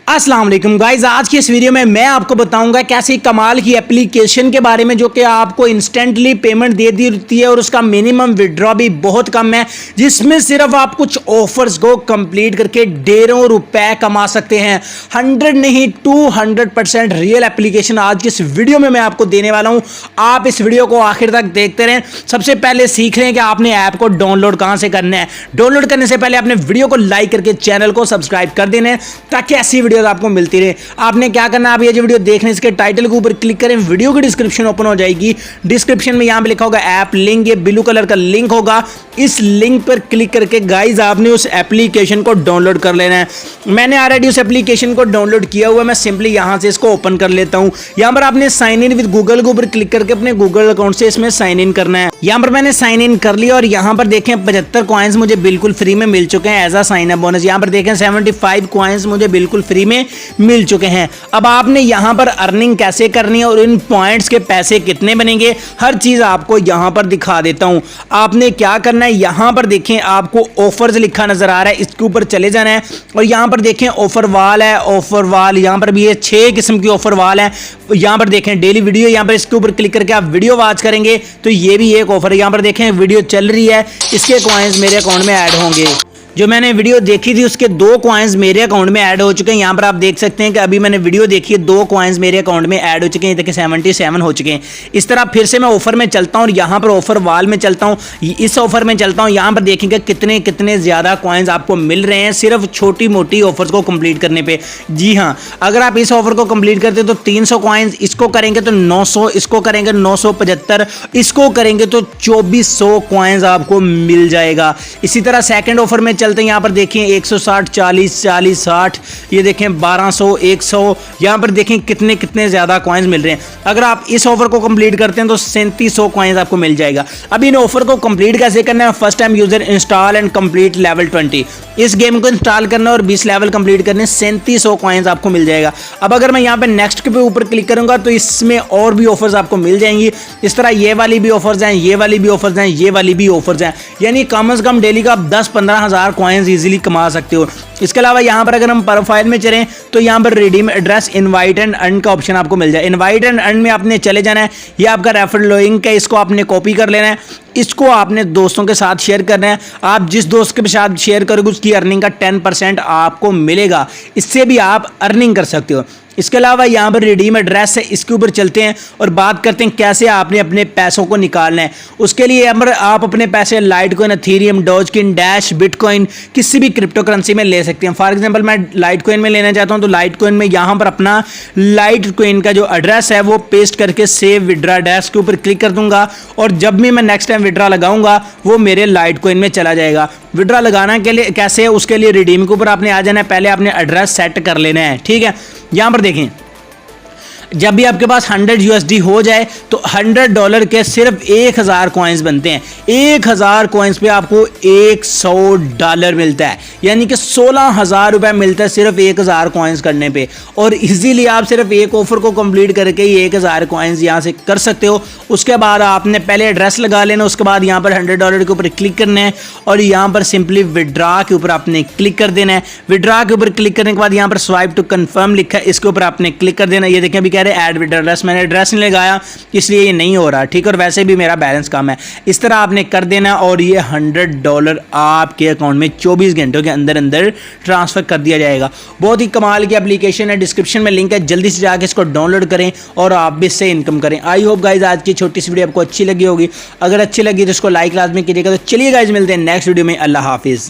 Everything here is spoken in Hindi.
अस्सलाम वालेकुम गाइस, आज की इस वीडियो में मैं आपको बताऊंगा कैसे कमाल की एप्लीकेशन के बारे में जो कि आपको इंस्टेंटली पेमेंट दे देती है और उसका मिनिमम विड्रॉ भी बहुत कम है, जिसमें सिर्फ आप कुछ ऑफर्स को कंप्लीट करके ढेरों रुपए कमा सकते हैं। 100 नहीं 200% रियल एप्लीकेशन आज की इस वीडियो में मैं आपको देने वाला हूं। आप इस वीडियो को आखिर तक देखते रहें। सबसे पहले सीख लें कि आपने ऐप को डाउनलोड कहां से करना है। डाउनलोड करने से पहले आपने वीडियो को लाइक करके चैनल को सब्सक्राइब कर देना है ताकि ऐसी वीडियो आपको मिलती रहे। आपने क्या करना है, आप ये जो वीडियो देखने इसके टाइटल के ऊपर क्लिक करें, वीडियो की डिस्क्रिप्शन ओपन हो जाएगी। डिस्क्रिप्शन में यहां पे लिखा होगा ऐप लिंक, ये ब्लू कलर का लिंक होगा। इस लिंक पर क्लिक करके गाइस आपने उस एप्लीकेशन को डाउनलोड कर लेना है। मैंने ऑलरेडी उस एप्लीकेशन को डाउनलोड किया हुआ है, मैं सिंपली यहां से इसको ओपन कर लेता हूं। यहां पर आपने साइन इन विद गूगल के ऊपर क्लिक करके अपने गूगल अकाउंट से इसमें साइन इन करना है। यहां पर मैंने साइन इन कर लिया और यहां पर देखें 75 कॉइन्स मुझे बिल्कुल फ्री में मिल चुके हैं as a sign up bonus. यहां पर देखें 75 कॉइन्स मुझे बिल्कुल फ्री में मिल चुके हैं। अब आपने यहां पर अर्निंग कैसे करनी है और इन पॉइंट्स के पैसे कितने बनेंगे, हर चीज आपको यहां पर दिखा देता हूं। आपने क्या करना है, यहां पर देखें आपको ऑफर्स लिखा नजर आ रहा है, इसके ऊपर चले जाना है और यहां पर देखें ऑफर वाल है। ऑफर वाल यहां पर भी ये 6 किस्म की ऑफर वाल है। यहां पर देखें डेली वीडियो, यहां पर इसके ऊपर क्लिक करके आप वीडियो वॉच करेंगे तो ये भी एक ऑफर है। यहां पर देखें वीडियो चल रही है, इसके कॉइन्स मेरे अकाउंट में ऐड होंगे। जो मैंने वीडियो देखी थी उसके 2 कॉइन्स मेरे अकाउंट में ऐड हो चुके हैं। यहाँ पर आप देख सकते हैं कि अभी मैंने वीडियो देखी है, 2 कॉइन्स मेरे अकाउंट में ऐड हो चुके हैं। देखिए 77 हो चुके हैं। इस तरह फिर से मैं ऑफर में चलता हूँ और यहाँ पर ऑफर वाल में चलता हूँ, इस ऑफर में चलता हूँ। यहाँ पर देखेंगे कितने कितने ज़्यादा कॉइन्स आपको मिल रहे हैं सिर्फ छोटी मोटी ऑफर्स को कंप्लीट करने पर। जी हाँ, अगर आप इस ऑफर को कंप्लीट करते तो 300 कॉइन्स, इसको करेंगे तो 900, इसको करेंगे 975, इसको करेंगे तो 2400 कॉइन्स आपको मिल जाएगा। इसी तरह सेकेंड ऑफर में चलते हैं। यहाँ पर देखें 160, 40, 40, 60, ये देखें 1200, 100, यहाँ पर देखें कितने कितने ज़्यादा कॉइन्स मिल रहे हैं। अगर आप इस ऑफर को कंप्लीट करते हैं तो 3700 कॉइन्स आपको मिल जाएगा। अब इन ऑफर को कंप्लीट कैसे करना है, first time user install and complete level 20, इस गेम को इंस्टॉल करना और 20 लेवल कंप्लीट करने 3700 कॉइन्स आपको मिल जाएगा। अब अगर मैं यहाँ पे नेक्स्ट के ऊपर क्लिक करूंगा तो इसमें और भी ऑफर्स आपको मिल जाएंगी। इस तरह ये वाली भी ऑफर्स हैं, ये वाली भी ऑफर्स हैं, ये वाली भी ऑफर्स हैं, यानी कम से कम डेली का आप 10-15 हज़ार कॉइन्स इजीली कमा सकते हो। इसके अलावा यहाँ पर अगर हम प्रोफाइल में चलें तो यहाँ पर redeem address, invite and earn का ऑप्शन आपको मिल जाए। इनवाइट एंड अर्न में आपने चले जाना है, ये आपका रेफरल लिंक है, इसको आपने कॉपी कर लेना है, इसको आपने दोस्तों के साथ शेयर करना है। आप जिस दोस्त के साथ शेयर करोगे उसकी अर्निंग का 10% आपको मिलेगा, इससे भी आप अर्निंग कर सकते हो। इसके अलावा यहाँ पर रिडीम एड्रेस है, इसके ऊपर चलते हैं और बात करते हैं कैसे आपने अपने पैसों को निकालना है। उसके लिए आप अपने पैसे Litecoin, Ethereum, Dogecoin, dash, bitcoin किसी भी क्रिप्टो करेंसी में ले सकते हैं। फॉर एग्जांपल मैं लाइटकॉइन में लेना चाहता हूँ तो लाइटकॉइन में यहाँ पर अपना लाइटकॉइन का जो एड्रेस है वो पेस्ट करके सेव विड्रा डैश के ऊपर क्लिक कर दूंगा और जब भी मैं नेक्स्ट टाइम विड्रा लगाऊंगा वो मेरे लाइटकॉइन में चला जाएगा। विड्रा लगाना के लिए कैसे है, उसके लिए रिडीम के ऊपर आपने आ जाना है, पहले आपने एड्रेस सेट कर लेना है। ठीक है, यहाँ पर देखें जब भी आपके पास 100 USD हो जाए तो $100 के सिर्फ 1000 कॉइन्स बनते हैं। 1000 कॉइन्स पे आपको $100 मिलता है, यानी कि 16,000 रुपये मिलता है सिर्फ 1000 कॉइन्स करने पे। और इजीली आप सिर्फ एक ऑफर को कंप्लीट करके ही 1000 कॉइन्स यहाँ से कर सकते हो। उसके बाद आपने पहले एड्रेस लगा लेना, उसके बाद यहाँ पर $100 के ऊपर क्लिक करना है और यहाँ पर सिंपली विड्रा के ऊपर आपने क्लिक कर देना है। विड्रा के ऊपर क्लिक करने के बाद यहाँ पर स्वाइप टू कन्फर्म लिखा है, इसके ऊपर आपने क्लिक कर देना। ये देखें अभी कह रहे ऐड विद एड्रेस, मैंने एड्रेस नहीं लगाया इसलिए ये नहीं हो रहा। ठीक है, और वैसे भी मेरा बैलेंस कम है। इस तरह आपने कर देना और ये $100 आपके अकाउंट में 24 घंटों के अंदर अंदर ट्रांसफर कर दिया जाएगा। बहुत ही कमाल की एप्लीकेशन है, डिस्क्रिप्शन में लिंक है, जल्दी से जाकर इसको डाउनलोड करें और आप भी इससे इनकम करें। आई होप गाइज आज की छोटी सी वीडियो आपको अच्छी लगी होगी। अगर अच्छी लगी तो इसको लाइक लाजमी कीजिएगा। तो चलिए गाइज मिलते हैं नेक्स्ट वीडियो में। अल्लाह हाफिज़।